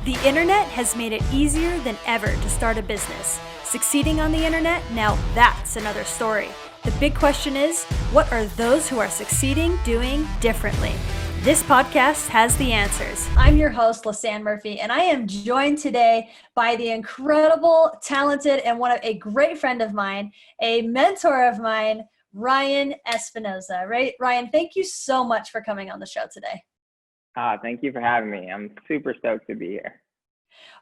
The internet has made it easier than ever to start a business. Succeeding on the internet, now that's another story. The big question is, what are those who are succeeding doing differently? This podcast has the answers. I'm your host, Lisanne Murphy, and I am joined today by the incredible, talented, and a great friend of mine, a mentor of mine, Ryan Espinoza. Right, Ryan, thank you so much for coming on the show today. Thank you for having me. I'm super stoked to be here.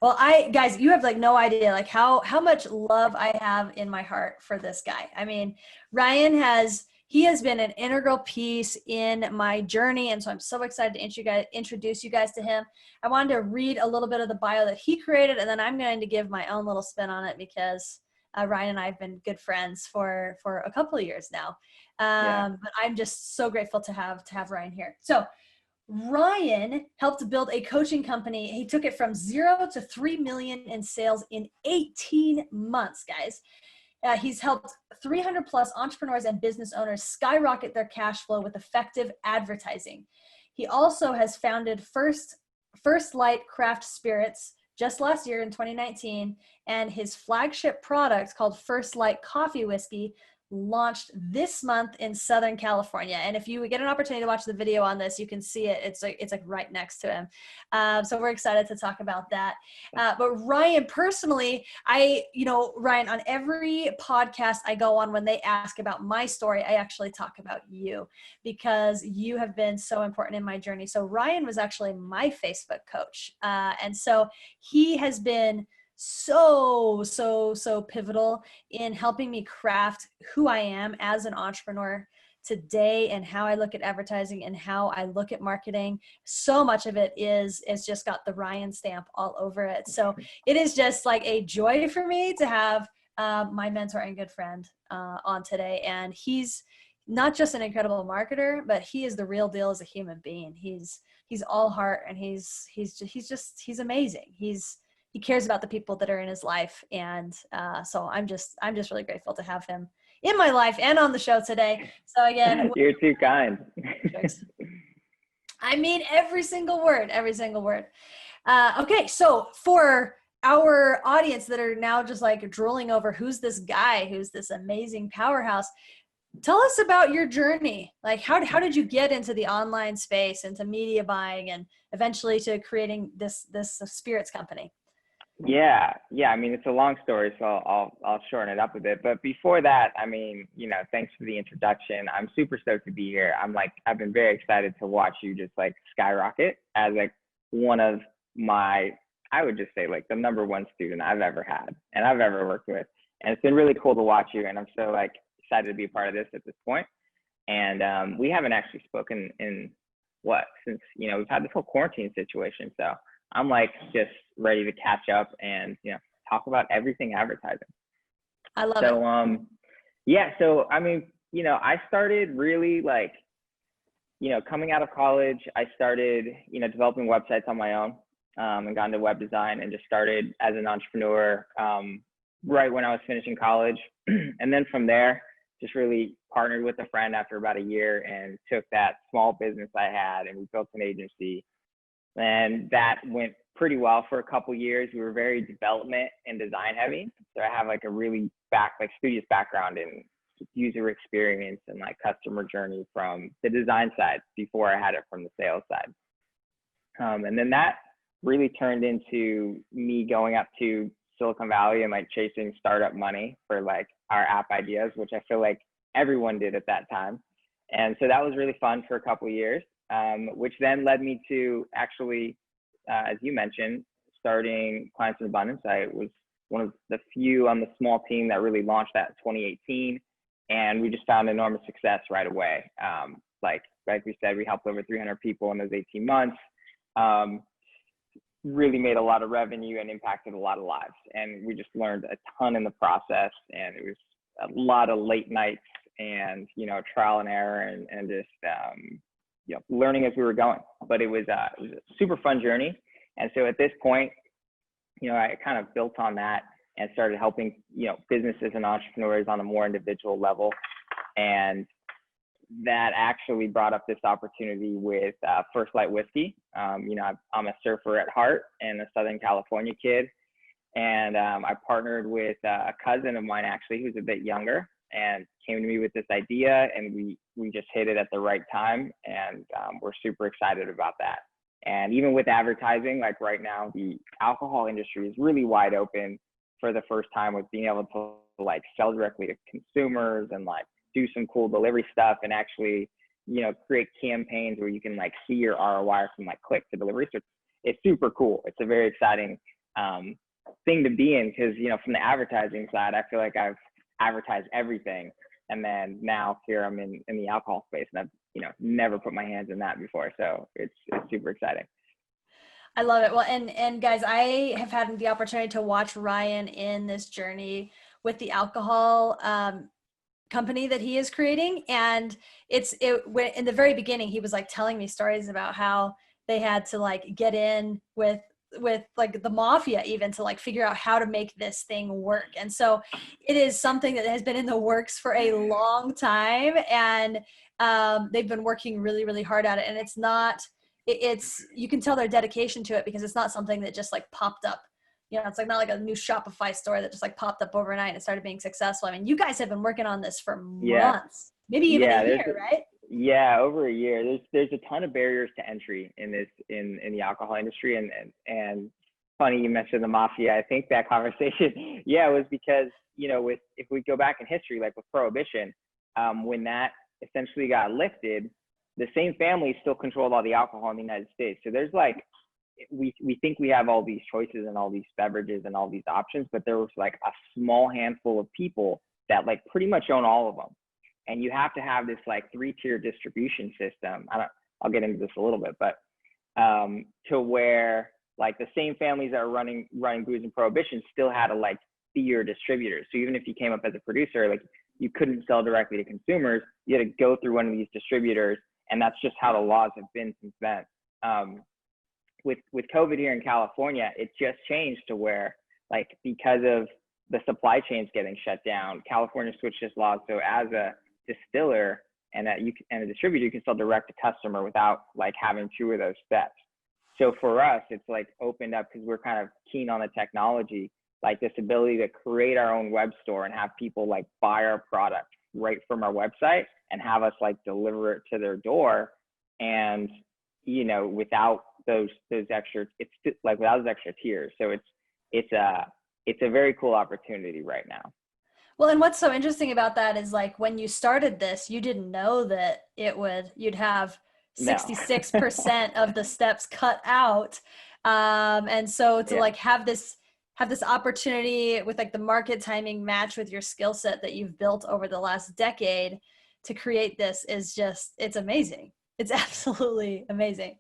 Well, guys, you have no idea how much love I have in my heart for this guy. I mean, Ryan has been an integral piece in my journey, and so I'm so excited to introduce you guys to him. I wanted to read a little bit of the bio that he created, and then I'm going to give my own little spin on it because Ryan and I have been good friends for a couple of years now. But I'm just so grateful to have Ryan here. So Ryan helped build a coaching company. He took it from 0 to 3 million in sales in 18 months, guys. He's helped 300 plus entrepreneurs and business owners skyrocket their cash flow with effective advertising. He also has founded First Light Craft Spirits just last year in 2019, and his flagship product called First Light Coffee Whiskey launched this month in Southern California. And if you get an opportunity to watch the video on this, you can see it. It's like right next to him. So we're excited to talk about that. But Ryan, personally, Ryan, on every podcast I go on, when they ask about my story, I actually talk about you because you have been so important in my journey. So Ryan was actually my Facebook coach. And so he has been so pivotal in helping me craft who I am as an entrepreneur today and how I look at advertising and how I look at marketing. So much of it is just got the Ryan stamp all over it. So it is just like a joy for me to have my mentor and good friend on today. And he's not just an incredible marketer, but he is the real deal as a human being. He's all heart, and he's amazing. He cares about the people that are in his life. And so I'm just really grateful to have him in my life and on the show today. So again, you're too kind. I mean, every single word. Okay. So for our audience that are now just drooling over who's this guy, who's this amazing powerhouse, tell us about your journey. How did you get into the online space, into media buying, and eventually to creating this spirits company? Yeah. I mean, it's a long story, so I'll shorten it up a bit. But before that, I mean, thanks for the introduction. I'm super stoked to be here. I've been very excited to watch you just skyrocket as one of my, I would just say the number one student I've ever had and I've ever worked with. And it's been really cool to watch you. And I'm so excited to be a part of this at this point. And we haven't actually spoken in since, we've had this whole quarantine situation. So I'm just ready to catch up and, talk about everything advertising. I love it. So, I mean, I started really coming out of college, I started, developing websites on my own and got into web design and just started as an entrepreneur right when I was finishing college. And then from there, just really partnered with a friend after about a year and took that small business I had and we built an agency. And that went pretty well for a couple of years. We were very development and design heavy. So I have a really studious background in user experience and customer journey from the design side before I had it from the sales side. And then that really turned into me going up to Silicon Valley and chasing startup money for our app ideas, which I feel everyone did at that time. And so that was really fun for a couple of years. Which then led me to actually, as you mentioned, starting Clients in Abundance. I was one of the few on the small team that really launched that in 2018. And we just found enormous success right away. Like we said, we helped over 300 people in those 18 months, really made a lot of revenue and impacted a lot of lives. And we just learned a ton in the process. And it was a lot of late nights and, trial and error and just, learning as we were going. But it was a super fun journey. And so at this point, I kind of built on that and started helping, businesses and entrepreneurs on a more individual level. And that actually brought up this opportunity with First Light Whiskey. You know, I'm a surfer at heart and a Southern California kid. And I partnered with a cousin of mine, actually, who's a bit younger, and came to me with this idea, and we just hit it at the right time, and we're super excited about that. And even with advertising, like right now, the alcohol industry is really wide open for the first time, with being able to like sell directly to consumers and like do some cool delivery stuff, and actually, you know, create campaigns where you can like see your ROI from like click to delivery. So it's super cool. It's a very exciting thing to be in, because, you know, from the advertising side, I feel like I've advertised everything, and then now here I'm in the alcohol space, and I've, you know, never put my hands in that before, so it's super exciting. I love it. Well, and guys, I have had the opportunity to watch Ryan in this journey with the alcohol company that he is creating, and when in the very beginning he was like telling me stories about how they had to like get in with like the mafia even to like figure out how to make this thing work. And so it is something that has been in the works for a long time, and they've been working really, really hard at it. And it's not, it's, you can tell their dedication to it, because it's not something that just like popped up. You know, it's like not like a new Shopify store that just like popped up overnight and started being successful. I mean, you guys have been working on this for months, maybe even a year, right? Yeah, over a year. There's a ton of barriers to entry in this in the alcohol industry, and funny you mentioned the mafia. I think that conversation, yeah, was because, you know, with, if we go back in history, like with Prohibition, when that essentially got lifted, the same family still controlled all the alcohol in the United States. So there's like, we think we have all these choices and all these beverages and all these options, but there was like a small handful of people that like pretty much own all of them. And you have to have this like 3-tier distribution system. I'll get into this a little bit, but to where like the same families that are running booze and Prohibition still had to like be your distributors. So even if you came up as a producer, like you couldn't sell directly to consumers, you had to go through one of these distributors, and that's just how the laws have been since then. With COVID here in California, it just changed to where, like, because of the supply chains getting shut down, California switched its laws. So as a distiller and a distributor, you can sell direct to customer without like having 2 of those steps. So for us, it's like opened up, because we're kind of keen on the technology, like this ability to create our own web store and have people like buy our product right from our website and have us like deliver it to their door. And, you know, without those extra, it's like without those extra tiers. So it's a very cool opportunity right now. Well, and what's so interesting about that is like when you started this, you didn't know that you'd have No. 66% of the steps cut out. And so to like have this opportunity with like the market timing match with your skill set that you've built over the last decade to create this is just, it's amazing. It's absolutely amazing.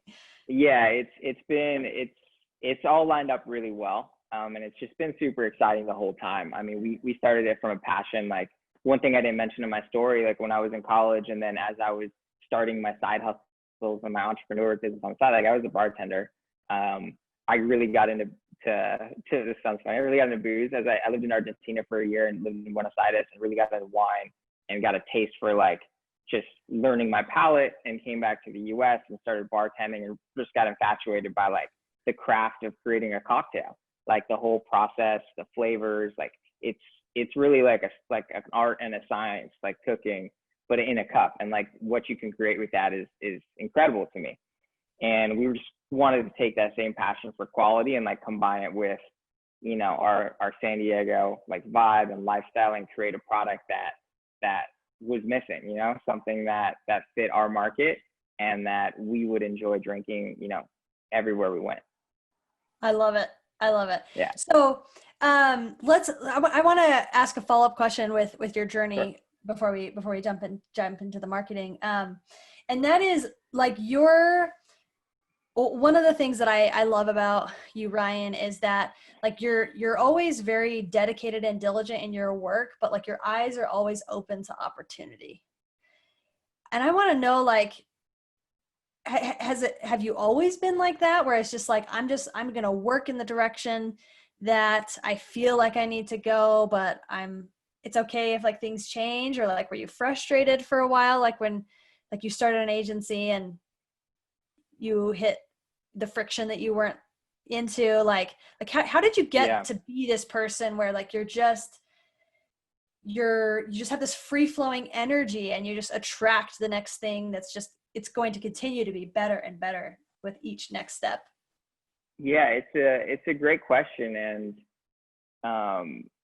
Yeah, it's all lined up really well. And it's just been super exciting the whole time. I mean, we started it from a passion. Like, one thing I didn't mention in my story, like when I was in college, and then as I was starting my side hustles and my entrepreneur business on the side, like I was a bartender. I really got into this sounds funny. I really got into booze as I lived in Argentina for a year and lived in Buenos Aires, and really got into wine and got a taste for like just learning my palate, and came back to the US and started bartending, and just got infatuated by like the craft of creating a cocktail, like the whole process, the flavors. Like it's really like an art and a science, like cooking, but in a cup. And like what you can create with that is incredible to me. And we just wanted to take that same passion for quality and like combine it with, you know, our San Diego like vibe and lifestyle, and create a product that was missing, you know, something that fit our market and that we would enjoy drinking, you know, everywhere we went. I love it. I love it. Yeah. So I want to ask a follow-up question with your journey. Sure. before we jump into the marketing. And that is like one of the things that I love about you, Ryan, is that like you're always very dedicated and diligent in your work, but like your eyes are always open to opportunity. And I want to know, like, have you always been like that, where it's just like, I'm going to work in the direction that I feel like I need to go, but it's okay if like things change? Or like, were you frustrated for a while? Like when like you started an agency and you hit the friction that you weren't into, like how did you get to be this person where like you just have this free flowing energy and you just attract the next thing that's just, it's going to continue to be better and better with each next step? Yeah, it's a great question. And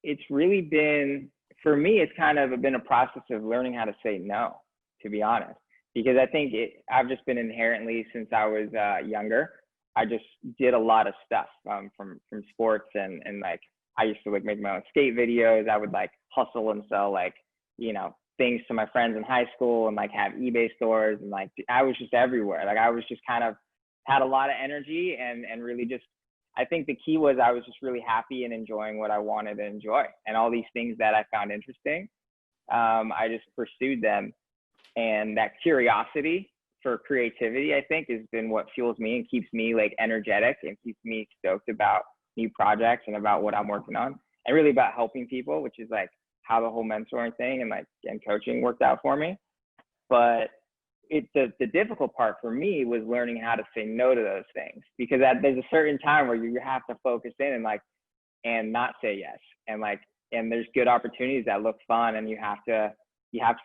it's really been, for me, it's kind of been a process of learning how to say no, to be honest, because I think I've just been inherently, since I was younger, I just did a lot of stuff from sports, and like I used to like make my own skate videos. I would like hustle and sell like, you know, things to my friends in high school, and like have eBay stores, and like I was just everywhere. Like I was just kind of had a lot of energy, and really just, I think the key was I was just really happy and enjoying what I wanted to enjoy, and all these things that I found interesting, I just pursued them. And that curiosity for creativity, I think, has been what fuels me and keeps me like energetic and keeps me stoked about new projects and about what I'm working on, and really about helping people, which is like how the whole mentoring thing and like and coaching worked out for me. But the difficult part for me was learning how to say no to those things, because there's a certain time where you have to focus in and not say yes, and like, and there's good opportunities that look fun, and you have to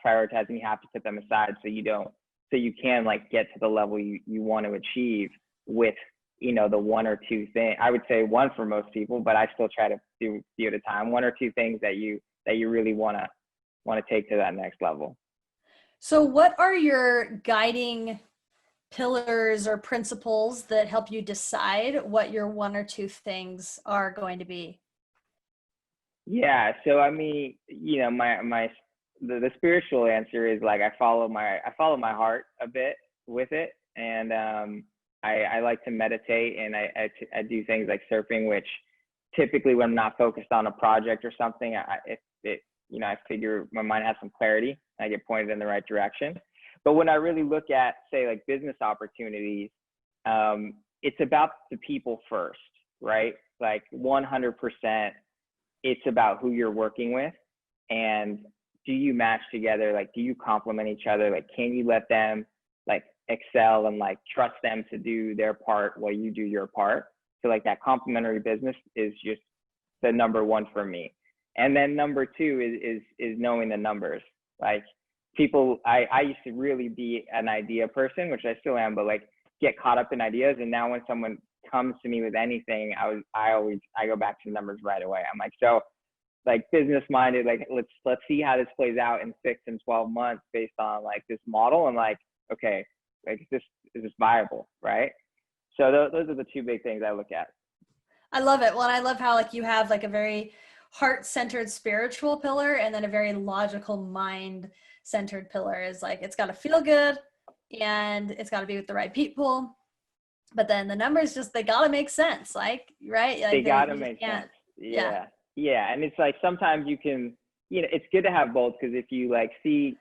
prioritize, and you have to put them aside so you can like get to the level you want to achieve with, you know, the one or two things. I would say one for most people, but I still try to do at a time, one or two things that you really want to take to that next level. So what are your guiding pillars or principles that help you decide what your one or two things are going to be? Yeah, so I mean, you know, the spiritual answer is like I follow my heart a bit with it, and I like to meditate, and I do things like surfing, which typically when I'm not focused on a project or something, I figure my mind has some clarity, and I get pointed in the right direction. But when I really look at, say, like business opportunities, it's about the people first, right? Like 100%, it's about who you're working with, and do you match together? Like, do you complement each other? Like, can you let them like excel and like trust them to do their part while you do your part? So like that complementary business is just the number one for me. And then number two is knowing the numbers. Like people, I used to really be an idea person, which I still am, but like get caught up in ideas. And now when someone comes to me with anything, I go back to the numbers right away. I'm like, so like business minded, like let's see how this plays out in 6 and 12 months based on like this model. And like, okay, like is this viable, right? So those are the two big things I look at. I love it. Well, and I love how like you have like a very heart-centered spiritual pillar, and then a very logical mind-centered pillar. Is like it's got to feel good, and it's got to be with the right people. But then the numbers they got to make sense, like, right? Like They got to make sense. Yeah. Yeah. And it's like sometimes you can, you know, it's good to have both, because if you like see,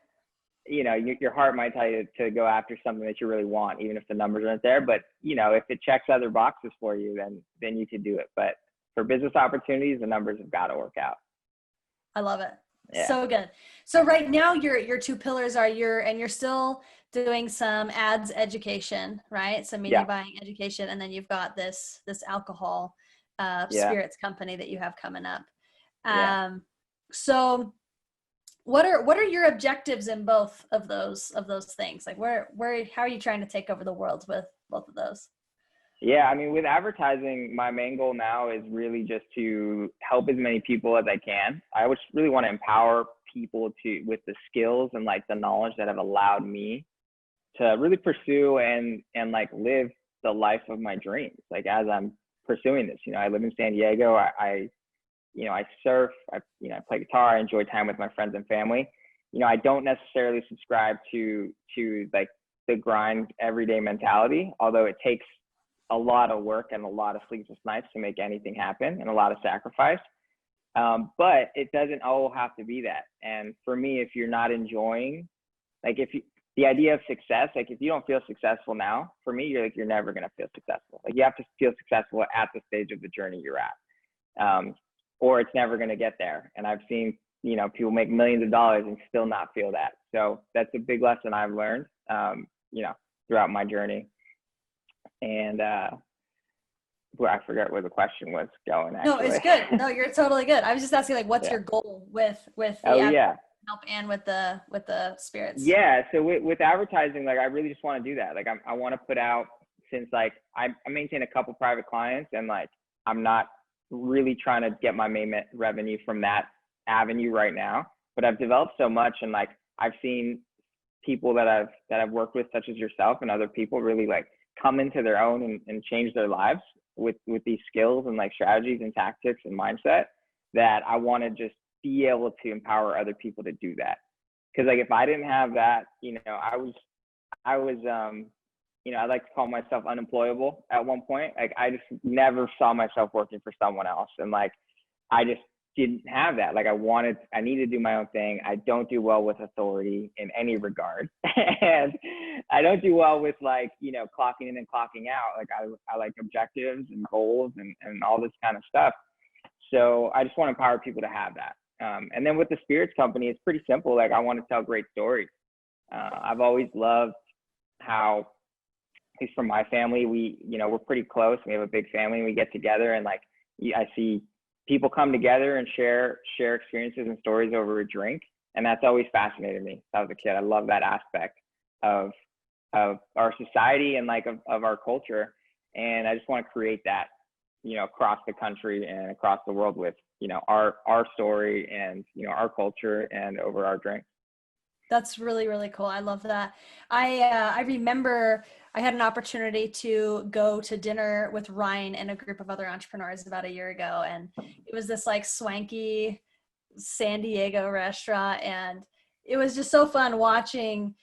you know, your heart might tell you to go after something that you really want, even if the numbers aren't there. But, you know, if it checks other boxes for you, then you could do it. But for business opportunities, the numbers have got to work out. I love it. Yeah. So good. So right now your two pillars are you're still doing some ads education, right? Some media buying education. And then you've got this alcohol spirits company that you have coming up. So what are your objectives in both of those things? Like how are you trying to take over the world with both of those? Yeah, I mean, with advertising, my main goal now is really just to help as many people as I can. I just really want to empower people with the skills and like the knowledge that have allowed me to really pursue and like live the life of my dreams. Like as I'm pursuing this, you know, I live in San Diego. I surf, I play guitar. I enjoy time with my friends and family. You know, I don't necessarily subscribe to like the grind everyday mentality, although it takes a lot of work and a lot of sleepless nights to make anything happen, and a lot of sacrifice. But it doesn't all have to be that. And for me, if you're not enjoying, like the idea of success, like if you don't feel successful now, for me, you're never going to feel successful. Like you have to feel successful at the stage of the journey you're at, or it's never going to get there. And I've seen people make millions of dollars and still not feel that. So that's a big lesson I've learned, throughout my journey. And well, I forgot where the question was going, actually. No, it's good. No, you're totally good. I was just asking, like, what's your goal with the help and with the spirits? Yeah. So with advertising, like, I really just want to do that. Like, I want to put out, since like I maintain a couple private clients, and like I'm not really trying to get my main revenue from that avenue right now, but I've developed so much, and like I've seen people that I've worked with, such as yourself and other people, really like come into their own and change their lives with these skills and like strategies and tactics and mindset, that I want to just be able to empower other people to do that. Because like if I didn't have that, I was I like to call myself unemployable at one point. Like I just never saw myself working for someone else, and like I just didn't have that. Like I needed to do my own thing. I don't do well with authority in any regard. And I don't do well with like, clocking in and clocking out. Like I like objectives and goals and all this kind of stuff. So I just want to empower people to have that. And then with the spirits company, it's pretty simple. Like I want to tell great stories. I've always loved how, at least from my family, we're pretty close. We have a big family, and we get together, and like I see people come together and share experiences and stories over a drink. And that's always fascinated me. As I was a kid, I love that aspect of our society and like of our culture. And I just want to create that, across the country and across the world with, our story and, our culture and over our drink. That's really, really cool. I love that. I remember I had an opportunity to go to dinner with Ryan and a group of other entrepreneurs about a year ago. And it was this like swanky San Diego restaurant. And it was just so fun watching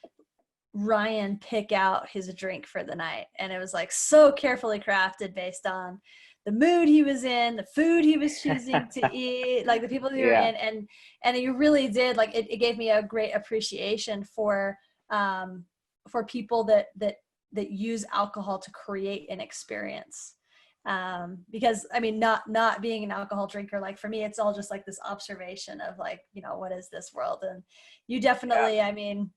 Ryan pick out his drink for the night. And it was like so carefully crafted based on the mood he was in, the food he was choosing to eat, like the people who were in, and you really did, like, it gave me a great appreciation for people that use alcohol to create an experience. Because I mean, not being an alcohol drinker, like for me, it's all just like this observation of like, what is this world? And you definitely, I mean,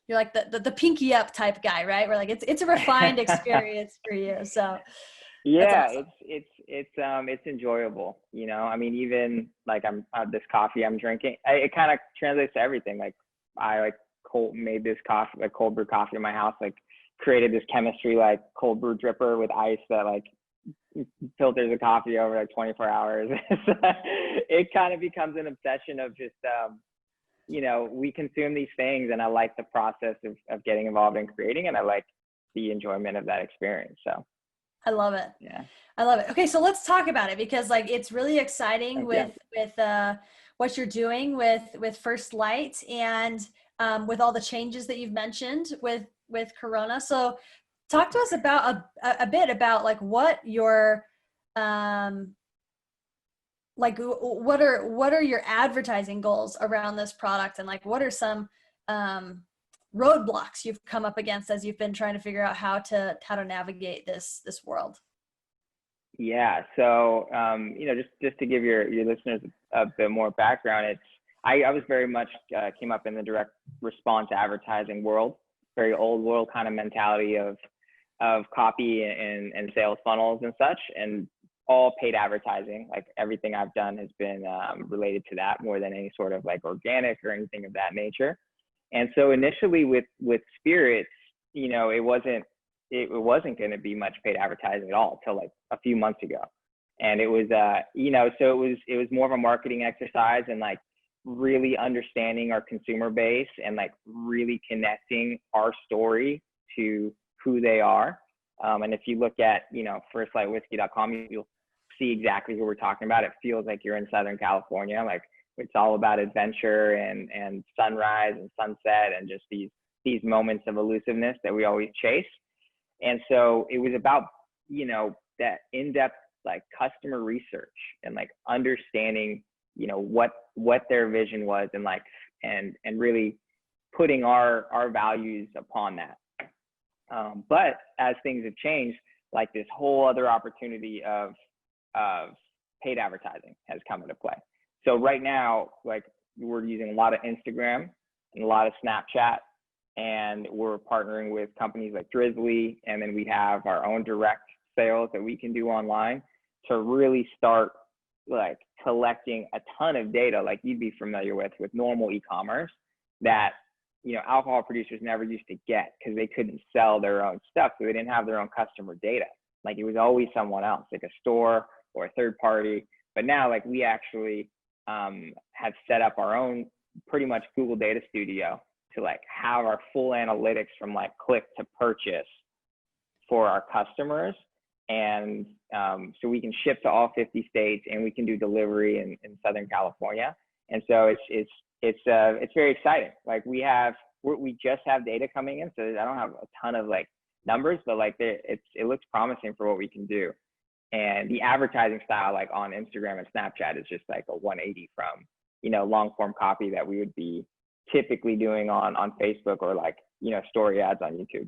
you're like the pinky up type guy, right? Where like it's a refined experience for you. So yeah, awesome. it's enjoyable. I mean, even like this coffee I'm drinking, it kind of translates to everything. Like I like made this coffee, like cold brew coffee in my house, like created this chemistry, like cold brew dripper with ice that like filters the coffee over like 24 hours. It kind of becomes an obsession of just, we consume these things, and I like the process of getting involved in creating, and I like the enjoyment of that experience. So I love it. Yeah. I love it. Okay. So let's talk about it, because like, it's really exciting with what you're doing with First Light, and with all the changes that you've mentioned with Corona. So talk to us about a bit about like what your, like what are your advertising goals around this product, and like what are some roadblocks you've come up against as you've been trying to figure out how to navigate this world? Yeah. So, just to give your listeners a bit more background, I was very much came up in the direct response advertising world, very old world kind of mentality of copy and sales funnels and such, and all paid advertising. Like everything I've done has been related to that more than any sort of like organic or anything of that nature. And so initially with spirits, it wasn't going to be much paid advertising at all till like a few months ago. And it was, so it was more of a marketing exercise, and like really understanding our consumer base, and like really connecting our story to who they are. And if you look at, firstlightwhiskey.com, you'll see exactly who we're talking about. It feels like you're in Southern California. Like it's all about adventure and sunrise and sunset, and just these moments of elusiveness that we always chase. And so it was about, that in-depth like customer research, and like understanding, what their vision was, and like, and really putting our values upon that. But as things have changed, like this whole other opportunity of paid advertising has come into play. So right now, like we're using a lot of Instagram and a lot of Snapchat, and we're partnering with companies like Drizzly, and then we have our own direct sales that we can do online to really start like collecting a ton of data like you'd be familiar with normal e-commerce that, you know, alcohol producers never used to get because they couldn't sell their own stuff. So they didn't have their own customer data. Like it was always someone else, like a store or a third party. But now like we actually have set up our own pretty much Google Data Studio to like have our full analytics from like click to purchase for our customers. And so we can ship to all 50 states, and we can do delivery in Southern California. And so it's very exciting. Like we just have data coming in, so I don't have a ton of like numbers, but like it looks promising for what we can do. And the advertising style, like on Instagram and Snapchat, is just like a 180 from, you know, long form copy that we would be typically doing on Facebook or like, you know, story ads on YouTube.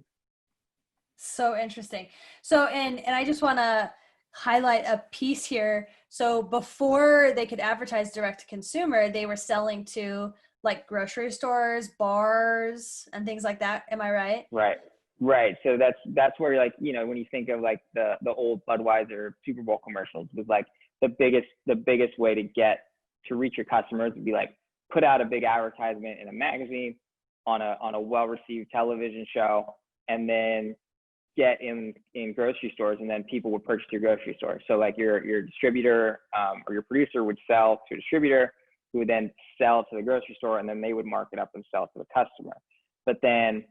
So interesting. So, and I just want to highlight a piece here. So before they could advertise direct to consumer, they were selling to like grocery stores, bars, and things like that. Am I right? Right. So that's where, like, you know, when you think of like the old Budweiser Super Bowl commercials, was like the biggest way to reach your customers would be like put out a big advertisement in a magazine, on a well-received television show, and then get in grocery stores, and then people would purchase your grocery store. So like your distributor or your producer would sell to a distributor, who would then sell to the grocery store, and then they would mark it up and sell to the customer. But then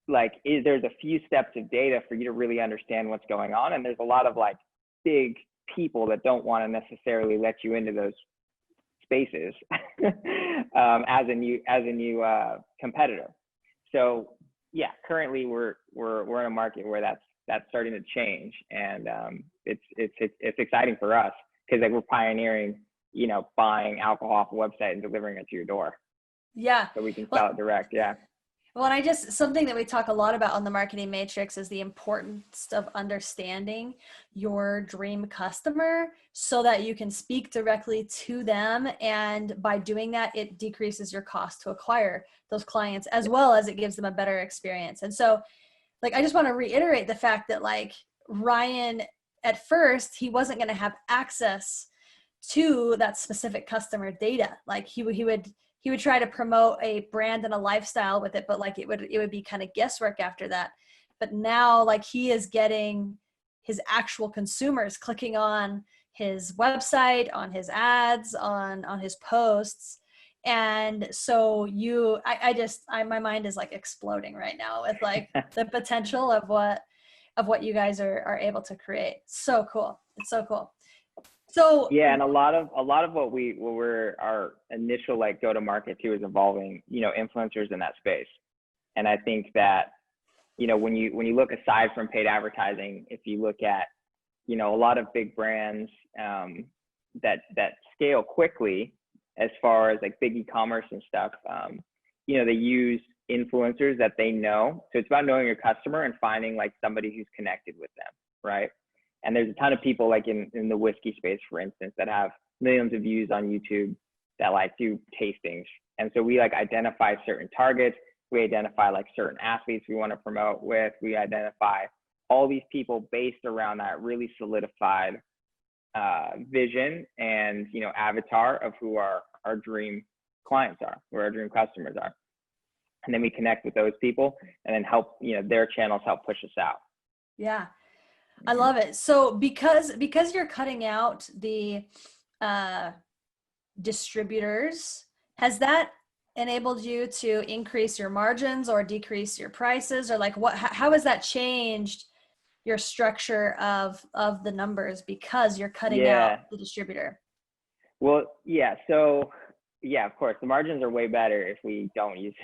like there's a few steps of data for you to really understand what's going on, and there's a lot of like big people that don't want to necessarily let you into those spaces as a new competitor. So yeah, currently we're in a market where that's starting to change, and it's exciting for us because like we're pioneering, you know, buying alcohol off a website and delivering it to your door. Yeah. So we can sell it direct. Yeah. Well, and something that we talk a lot about on the Marketing Matrix is the importance of understanding your dream customer so that you can speak directly to them. And by doing that, it decreases your cost to acquire those clients, as well as it gives them a better experience. And so, like, I just want to reiterate the fact that, like, Ryan, at first, he wasn't going to have access to that specific customer data. Like he would try to promote a brand and a lifestyle with it, but like it would be kind of guesswork after that. But now, like, he is getting his actual consumers clicking on his website, on his ads, on his posts. And so my mind is like exploding right now with like the potential of what you guys are able to create. So cool. It's so cool. So yeah, and a lot of what we're our initial like go to market to is involving, you know, influencers in that space. And I think that, you know, when you look aside from paid advertising, if you look at, you know, a lot of big brands that scale quickly as far as like big e-commerce and stuff, you know, they use influencers that they know. So it's about knowing your customer and finding like somebody who's connected with them, right? And there's a ton of people like in the whiskey space, for instance, that have millions of views on YouTube that like do tastings. And so we like identify certain targets. We identify like certain athletes we want to promote with. We identify all these people based around that really solidified vision and, you know, avatar of who our dream clients are, who our dream customers are. And then we connect with those people and then help, you know, their channels help push us out. Yeah. I love it. So because you're cutting out the distributors, has that enabled you to increase your margins or decrease your prices, or like how has that changed your structure of the numbers because you're cutting out the distributor? Well, yeah. So yeah, of course, the margins are way better if we don't use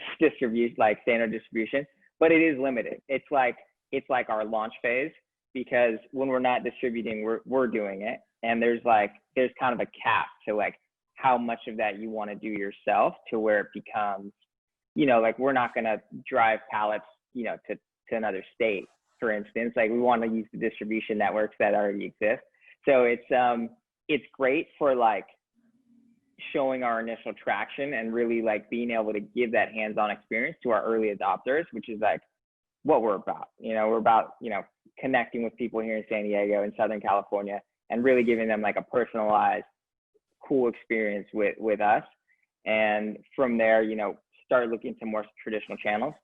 like standard distribution, but it is limited. It's like our launch phase. Because when we're not distributing, we're doing it. And there's kind of a cap to like how much of that you want to do yourself, to where it becomes, you know, like we're not going to drive pallets, you know, to another state, for instance. Like we want to use the distribution networks that already exist. So it's great for like showing our initial traction and really like being able to give that hands-on experience to our early adopters, which is like what we're about. We're about, connecting with people here in San Diego and Southern California and really giving them like a personalized, cool experience with us. And from there, start looking to more traditional channels.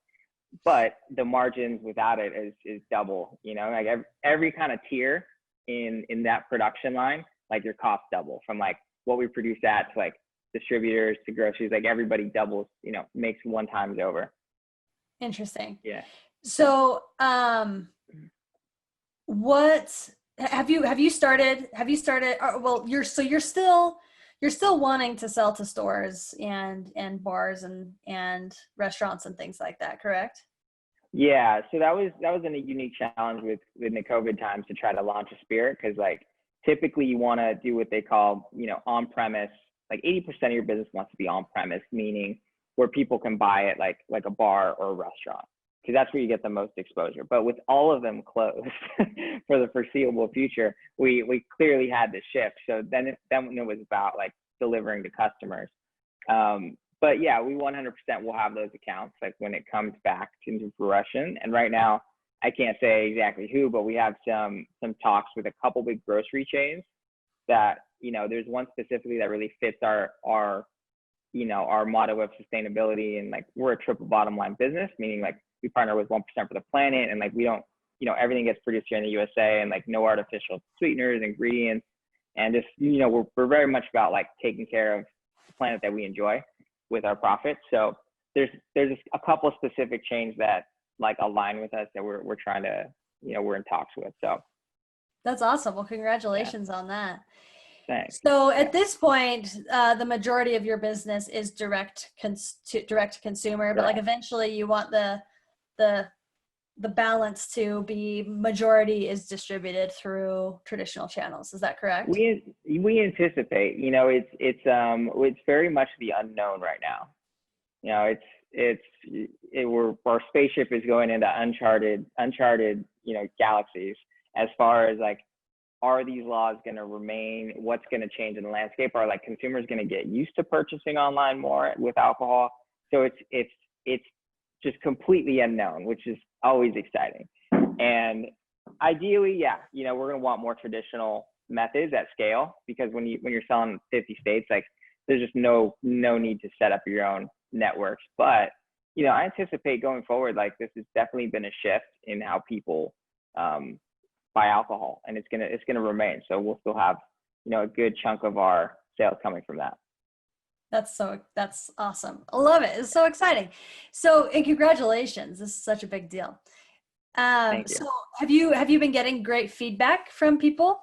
But the margins without it is double, like every kind of tier in that production line, like your cost double from like what we produce at to like distributors to groceries, like everybody doubles, makes one times over. Interesting. Yeah. So, what have you started, well, you're still wanting to sell to stores and bars and restaurants and things like that, correct? Yeah. So that was a unique challenge with the COVID times to try to launch a spirit. Cause like typically you want to do what they call, on premise, like 80% of your business wants to be on premise, meaning where people can buy it like a bar or a restaurant. Because that's where you get the most exposure. But with all of them closed for the foreseeable future, we clearly had to shift. So then it was about like delivering to customers. But yeah, we 100% will have those accounts like when it comes back into fruition. And right now, I can't say exactly who, but we have some talks with a couple big grocery chains that, there's one specifically that really fits our motto of sustainability. And like, we're a triple bottom line business, meaning like we partner with 1% for the planet. And like, we don't, everything gets produced here in the USA and like no artificial sweeteners, ingredients. And just, we're very much about like taking care of the planet that we enjoy with our profits. So there's a couple of specific chains that like align with us that we're trying to, we're in talks with. So that's awesome. Well, congratulations on that. Thanks. So at this point, the majority of your business is direct to consumer, but like eventually you want the balance to be majority is distributed through traditional channels. Is that correct? We anticipate, it's very much the unknown right now. Our spaceship is going into uncharted, galaxies as far as like, are these laws going to remain? What's going to change in the landscape? Are like consumers going to get used to purchasing online more with alcohol? So it's just completely unknown, which is always exciting. And ideally, yeah, we're going to want more traditional methods at scale, because when you're selling 50 states, like there's just no need to set up your own networks. But, I anticipate going forward, like this has definitely been a shift in how people, buy alcohol, and it's gonna remain. So we'll still have, a good chunk of our sales coming from that. That's awesome. I love it. It's so exciting. So, and congratulations. This is such a big deal. Thank you. So have you been getting great feedback from people?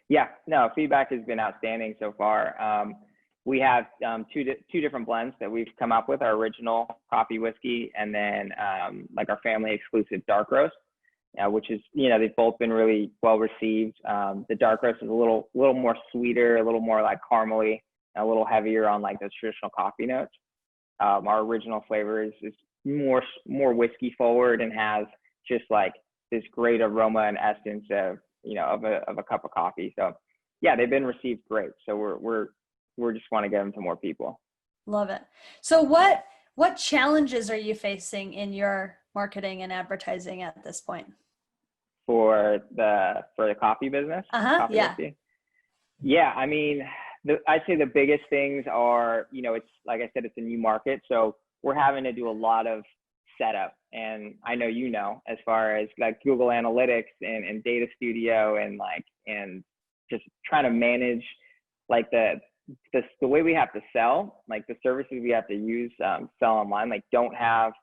Yeah, no, feedback has been outstanding so far. We have two different blends that we've come up with: our original coffee whiskey, and then like our family exclusive dark roast. Which is, they've both been really well received. The dark roast is a little more sweeter, a little more like caramely, and a little heavier on like those traditional coffee notes. Our original flavor is more whiskey forward and has just like this great aroma and essence of, of a cup of coffee. So yeah, they've been received great. So we're just want to get them to more people. Love it. So what challenges are you facing in your marketing and advertising at this point? For the coffee business? Coffee yeah. whiskey? Yeah, I mean, I'd say the biggest things are, it's like I said, it's a new market. So we're having to do a lot of setup. And I know, as far as like Google Analytics and Data Studio and just trying to manage like the way we have to sell, like the services we have to use, sell online, like don't have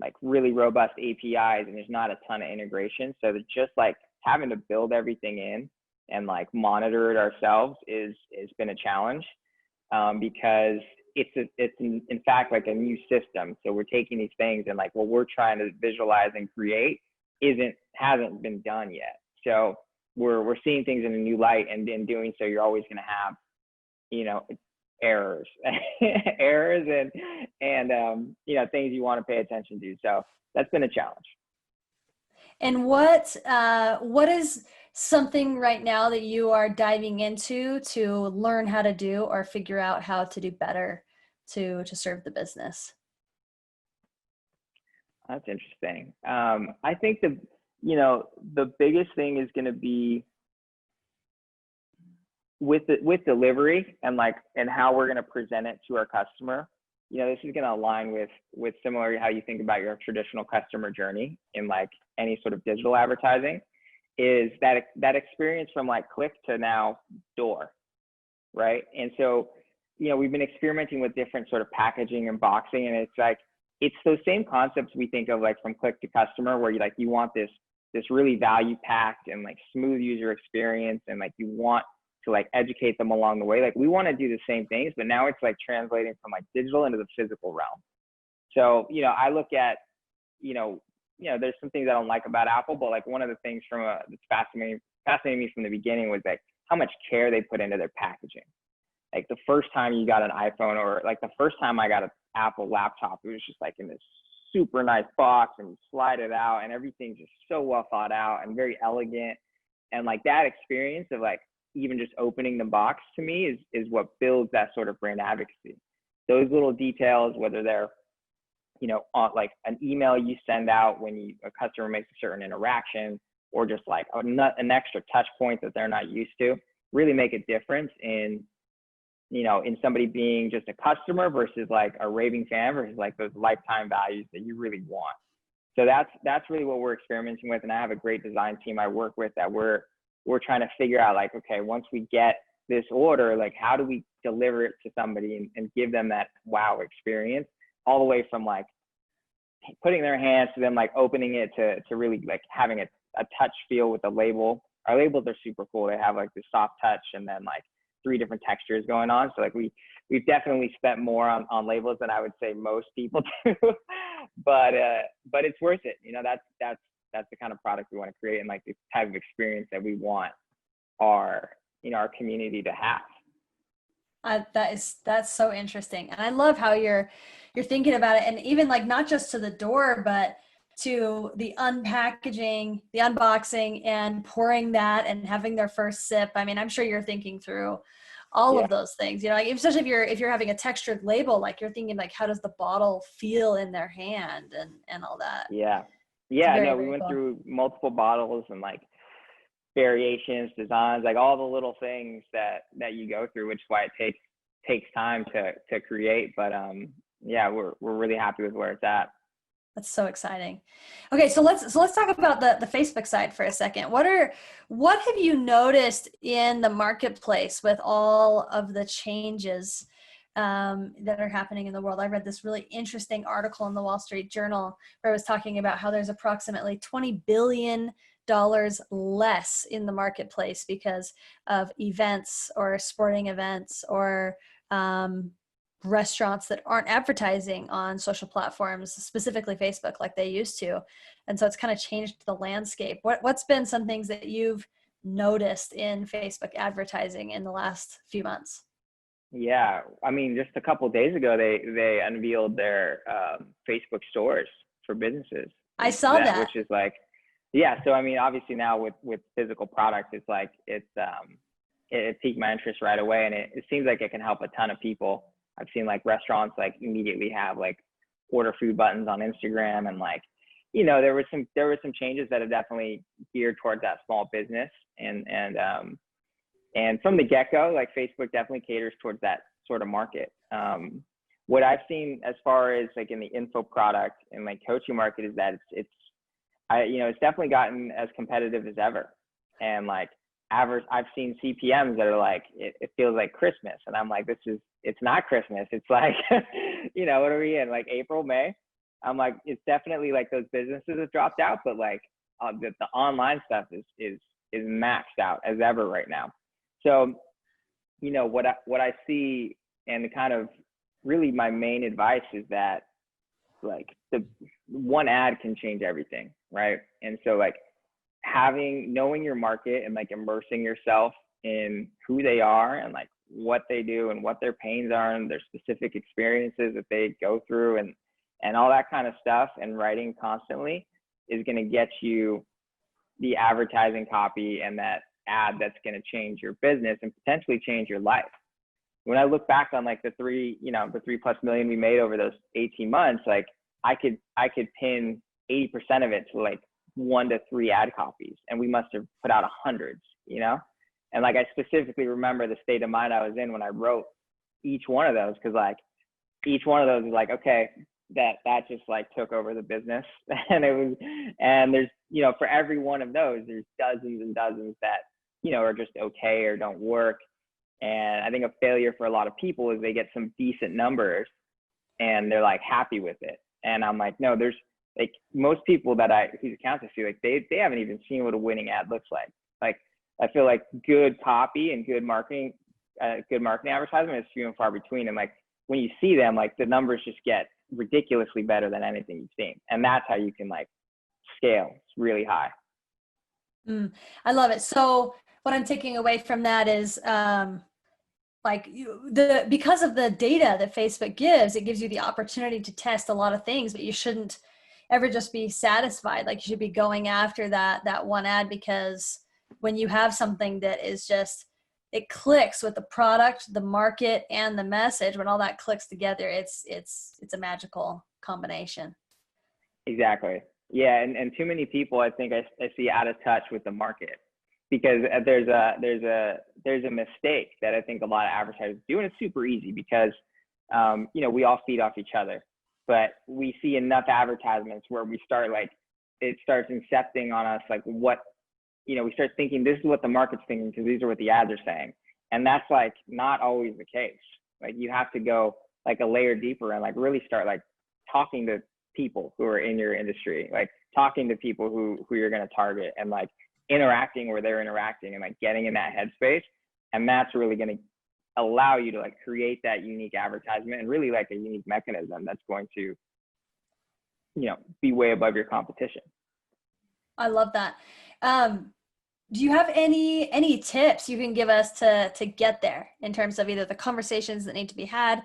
like really robust APIs, and there's not a ton of integration. So just like having to build everything in and like monitor it ourselves has been a challenge, because it's in fact like a new system. So we're taking these things and like what we're trying to visualize and create hasn't been done yet. So we're seeing things in a new light, and in doing so, you're always going to have, errors and things you want to pay attention to. So that's been a challenge. And what is, something right now that you are diving into to learn how to do or figure out how to do better to serve the business? That's interesting. I think the biggest thing is going to be with delivery and how we're going to present it to our customer. This is going to align with similar how you think about your traditional customer journey in like any sort of digital advertising, is that experience from like click to now door, right? And so, we've been experimenting with different sort of packaging and boxing, and it's those same concepts we think of like from click to customer, where you want this really value packed and like smooth user experience, and like you want to like educate them along the way. Like we want to do the same things, but now it's like translating from like digital into the physical realm. So, I look at, there's some things I don't like about Apple, but like one of the things that's fascinating me from the beginning was like how much care they put into their packaging. Like the first time you got an iPhone, or like the first time I got an Apple laptop, it was just like in this super nice box, and you slide it out and everything's just so well thought out and very elegant. And like that experience of like even just opening the box, to me is what builds that sort of brand advocacy. Those little details, whether they're, on like an email you send out when a customer makes a certain interaction, or just like an extra touch point that they're not used to, really make a difference in somebody being just a customer versus like a raving fan versus like those lifetime values that you really want. So that's really what we're experimenting with. And I have a great design team I work with that we're trying to figure out like, okay, once we get this order, like how do we deliver it to somebody and give them that wow experience, all the way from like putting their hands to them, like opening it to really like having a touch feel with the label. Our labels are super cool. They have like the soft touch and then like 3 different textures going on. So like we've definitely spent more on labels than I would say most people do, but it's worth it. That's the kind of product we want to create, and like the type of experience that we want our community to have. That's so interesting, and I love how you're thinking about it, and even like not just to the door, but to the unpackaging, the unboxing, and pouring that and having their first sip. I mean, I'm sure you're thinking through all of those things. Like especially if you're having a textured label, like you're thinking like how does the bottle feel in their hand and all that. No, we went through multiple bottles and like variations, designs, like all the little things that you go through, which is why it takes time to create. But we're really happy with where it's at. That's so exciting. Okay, so let's talk about the Facebook side for a second. What have you noticed in the marketplace with all of the changes that are happening in the world? I read this really interesting article in the Wall Street Journal where it was talking about how there's approximately $20 billion less in the marketplace because of events or sporting events or restaurants that aren't advertising on social platforms, specifically Facebook, like they used to. And so it's kind of changed the landscape. What's been some things that you've noticed in Facebook advertising in the last few months? Yeah, I mean, just a couple of days ago, they unveiled their Facebook stores for businesses. I saw that. Which is like, so I mean, obviously now with physical products, it's like it piqued my interest right away, and it seems like it can help a ton of people. I've seen like restaurants like immediately have like order food buttons on Instagram, and like, there were some changes that are definitely geared towards that small business, and from the get-go, like Facebook definitely caters towards that sort of market. What I've seen as far as like in the info product and like coaching market is that it's definitely gotten as competitive as ever. And like I've seen CPMs that are like, it feels like Christmas. And I'm like, it's not Christmas. It's like, what are we in, like April, May? I'm like, it's definitely like those businesses have dropped out, but like the online stuff is maxed out as ever right now. So, what I see, and the kind of really my main advice is that like the one ad can change everything, right? And so like knowing your market and like immersing yourself in who they are and like what they do and what their pains are and their specific experiences that they go through and all that kind of stuff, and writing constantly is going to get you the advertising copy and that ad that's going to change your business and potentially change your life. When I look back on like the 3+ million we made over those 18 months, like I could pin 80% of it to like 1 to 3 ad copies, and we must have put out hundreds, you know? And like, I specifically remember the state of mind I was in when I wrote each one of those, because like each one of those is like, okay, that just like took over the business. And there's, you know, for every one of those, there's dozens and dozens that, you know, are just okay or don't work. And I think a failure for a lot of people is they get some decent numbers and they're like happy with it. And I'm like, no, there's like most people that whose accounts I see, like they haven't even seen what a winning ad looks like. Like, I feel like good copy and good marketing advertisement is few and far between. And like, when you see them, like the numbers just get ridiculously better than anything you've seen. And that's how you can like scale. It's really high. I love it. So what I'm taking away from that is, because of the data that Facebook gives, it gives you the opportunity to test a lot of things, but you shouldn't ever just be satisfied. Like, you should be going after that one ad, because when you have something that is just, it clicks with the product, the market, and the message, when all that clicks together, it's a magical combination. Exactly. Yeah. And too many people, I think I see out of touch with the market, because there's a mistake that I think a lot of advertisers do. And it's super easy because, you know, we all feed off each other, but we see enough advertisements where we start like, it starts incepting on us, like what, you know, we start thinking this is what the market's thinking because these are what the ads are saying. And that's like not always the case. Like, you have to go like a layer deeper and like really start like talking to people who are in your industry, like talking to people who you're going to target, and like interacting where they're interacting and like getting in that headspace. And that's really going to allow you to like create that unique advertisement and really like a unique mechanism that's going to, you know, be way above your competition. I love that. Do you have any tips you can give us to get there in terms of either the conversations that need to be had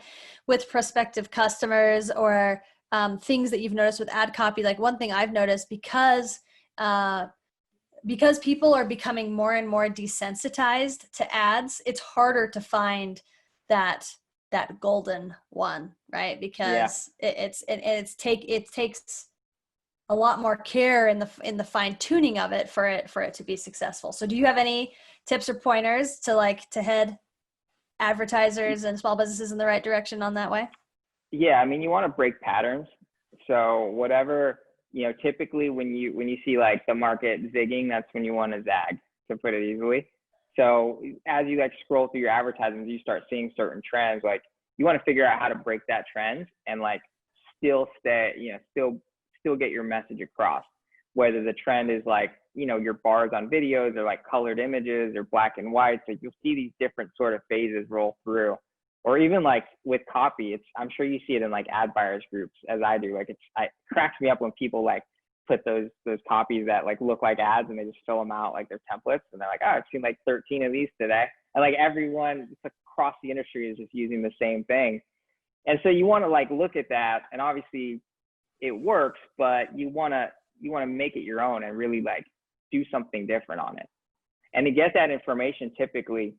with prospective customers, or things that you've noticed with ad copy? Like, one thing I've noticed, because people are becoming more and more desensitized to ads, it's harder to find that golden one, right? Because it takes a lot more care in the fine tuning of it for it to be successful. So do you have any tips or pointers to head advertisers and small businesses in the right direction on that way? Yeah. I mean, you want to break patterns. So whatever, you know, typically when you see like the market zigging, that's when you want to zag, to put it easily. So as you like scroll through your advertisements, you start seeing certain trends. Like, you want to figure out how to break that trend and like still stay, you know, still get your message across. Whether the trend is like, you know, your bars on videos or like colored images or black and white. So you'll see these different sort of phases roll through. Or even like with copy, I'm sure you see it in like ad buyers groups, as I do. Like, it cracks me up when people like put those copies that like look like ads and they just fill them out like they're templates, and they're like, oh, I've seen like 13 of these today. And like everyone across the industry is just using the same thing. And so you want to like look at that, and obviously it works, but you want to make it your own and really like do something different on it. And to get that information, typically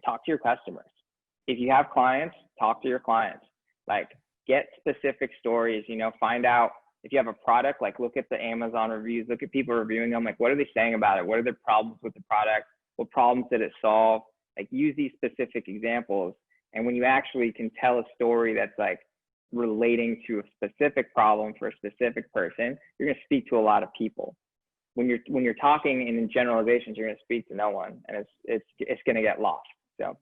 talk to your customers. If you have clients, talk to your clients. Like, get specific stories, you know, find out if you have a product, like look at the Amazon reviews, look at people reviewing them. Like, what are they saying about it? What are their problems with the product? What problems did it solve? Like, use these specific examples. And when you actually can tell a story that's like relating to a specific problem for a specific person, you're going to speak to a lot of people. When you're talking in generalizations, you're going to speak to no one, and it's going to get lost. So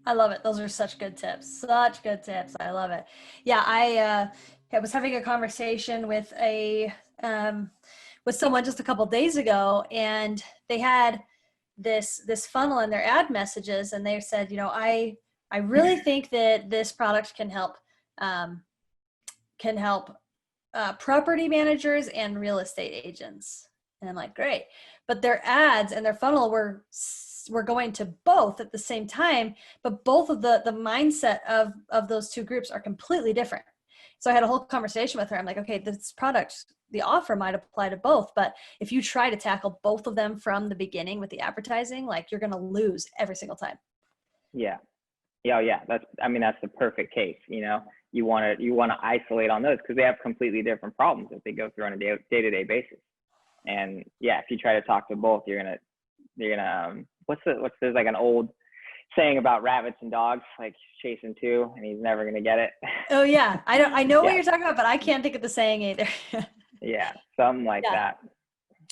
I love it. Those are such good tips. Such good tips. I love it. Yeah, I was having a conversation with with someone just a couple days ago, and they had this funnel in their ad messages, and they said, you know, I really think that this product can help property managers and real estate agents. And I'm like, great. But their ads and their funnel were going to both at the same time, but both of the mindset of those two groups are completely different. So I had a whole conversation with her. I'm like, okay, this product, the offer might apply to both, but if you try to tackle both of them from the beginning with the advertising, like you're going to lose every single time. Yeah. Yeah. Yeah. That's the perfect case. You want to isolate on those because they have completely different problems that they go through on a day-to-day basis. And yeah, if you try to talk to both, you're gonna there's like an old saying about rabbits and dogs, like chasing two and he's never gonna get it. Oh yeah. I know what Yeah. you're talking about, but I can't think of the saying either. Yeah. Something like Yeah. that.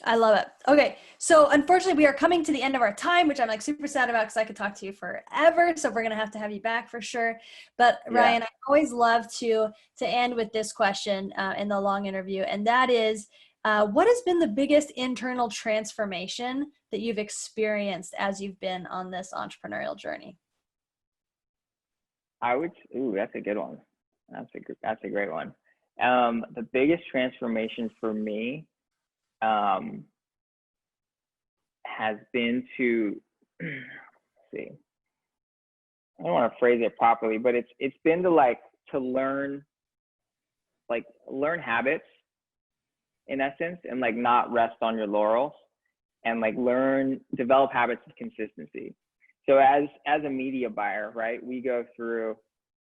I love it. Okay. So unfortunately we are coming to the end of our time, which I'm like super sad about because I could talk to you forever. So we're going to have you back for sure. But Yeah. Ryan, I always love to end with this question in the long interview. And that is, what has been the biggest internal transformation that you've experienced as you've been on this entrepreneurial journey? That's a good one. That's a great one. The biggest transformation for me has been to see. I don't want to phrase it properly, but it's been to learn habits in essence, and like not rest on your laurels, and like develop habits of consistency. So as a media buyer, right, we go through,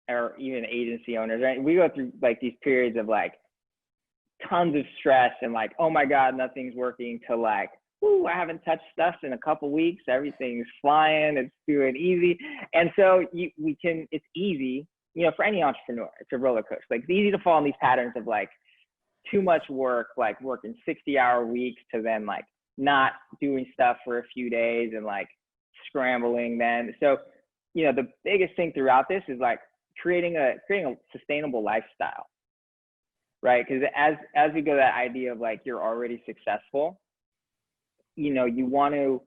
or even agency owners, right, we go through like these periods of like tons of stress and like, oh my God, nothing's working, to like, ooh, I haven't touched stuff in a couple weeks. Everything's flying. It's doing easy. And so it's easy, for any entrepreneur, it's a roller coaster. Like it's easy to fall in these patterns of like too much work, like working 60-hour weeks, to then like not doing stuff for a few days and like scrambling then. So, the biggest thing throughout this is like creating a sustainable lifestyle, right? Because as we go that idea of like you're already successful, you want to,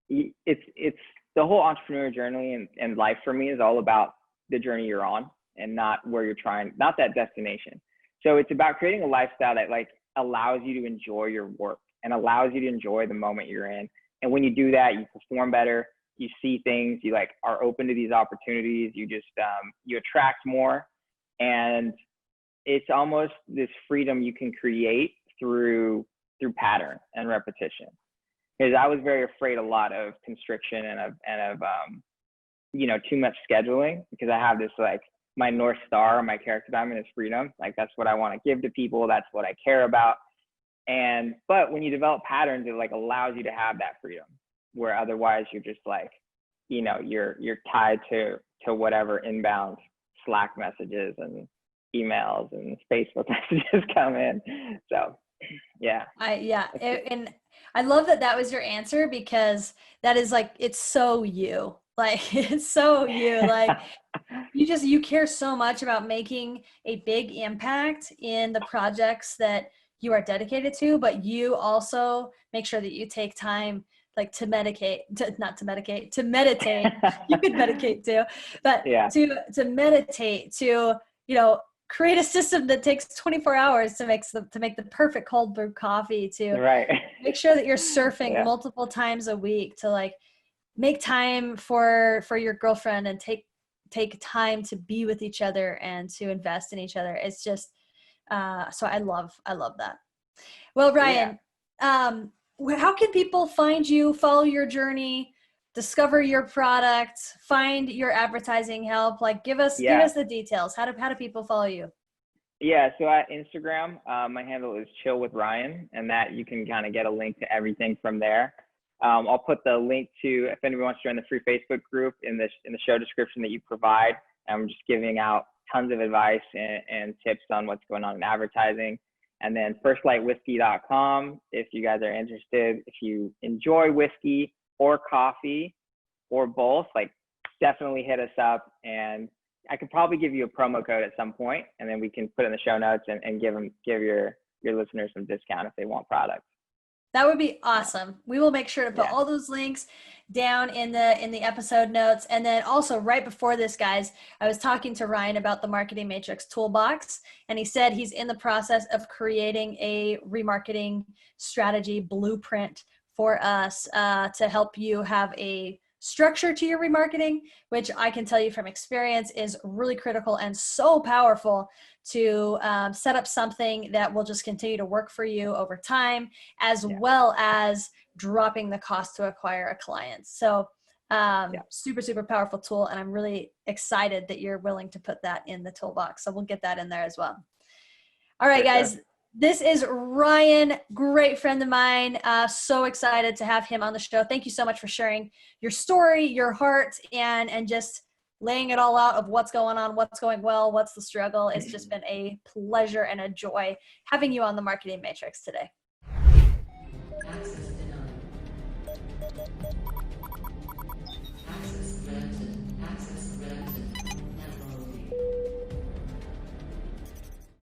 it's the whole entrepreneur journey and life for me is all about the journey you're on and not where you're trying, not that destination. So it's about creating a lifestyle that like allows you to enjoy your work and allows you to enjoy the moment you're in. And when you do that, you perform better, you see things, you like are open to these opportunities, you just, you attract more. And it's almost this freedom you can create through pattern and repetition. Because I was very afraid a lot of constriction and of too much scheduling, because I have this like my North Star, my character diamond is freedom. Like that's what I want to give to people. That's what I care about. But when you develop patterns, it like allows you to have that freedom, where otherwise you're just like, you're tied to whatever inbound Slack messages and emails and Facebook messages come in. So yeah. And I love that was your answer, because that is like, it's so you, like, it's so you, like you care so much about making a big impact in the projects that you are dedicated to, but you also make sure that you take time like to meditate. You could medicate too, but yeah. to meditate, to, create a system that takes 24 hours to make the perfect cold brew coffee, to right. make sure that you're surfing Yeah. multiple times a week, to like make time for your girlfriend and take time to be with each other and to invest in each other. It's just, so I love that. Well, Ryan, how can people find you, follow your journey, discover your product, find your advertising help? Like give us the details. How do people follow you? Yeah. So at Instagram, my handle is Chill with Ryan, and that you can kind of get a link to everything from there. I'll put the link to, if anyone wants to join the free Facebook group, in the show description that you provide. I'm just giving out tons of advice and tips on what's going on in advertising. And then firstlightwhiskey.com if you guys are interested. If you enjoy whiskey or coffee or both, like definitely hit us up, and I could probably give you a promo code at some point, and then we can put it in the show notes and give your listeners some discount if they want products. That would be awesome. We will make sure to put all those links down in the episode notes. And then also right before this, guys, I was talking to Ryan about the Marketing Matrix Toolbox, and he said he's in the process of creating a remarketing strategy blueprint for us to help you have a structure to your remarketing, which I can tell you from experience is really critical and so powerful to set up something that will just continue to work for you over time, as well as dropping the cost to acquire a client. So super, super powerful tool. And I'm really excited that you're willing to put that in the toolbox. So we'll get that in there as well. All right, guys. This is Ryan, great friend of mine. So excited to have him on the show. Thank you so much for sharing your story, your heart, and just laying it all out of what's going on, what's going well, what's the struggle. It's just been a pleasure and a joy having you on the Marketing Matrix today. Access denied.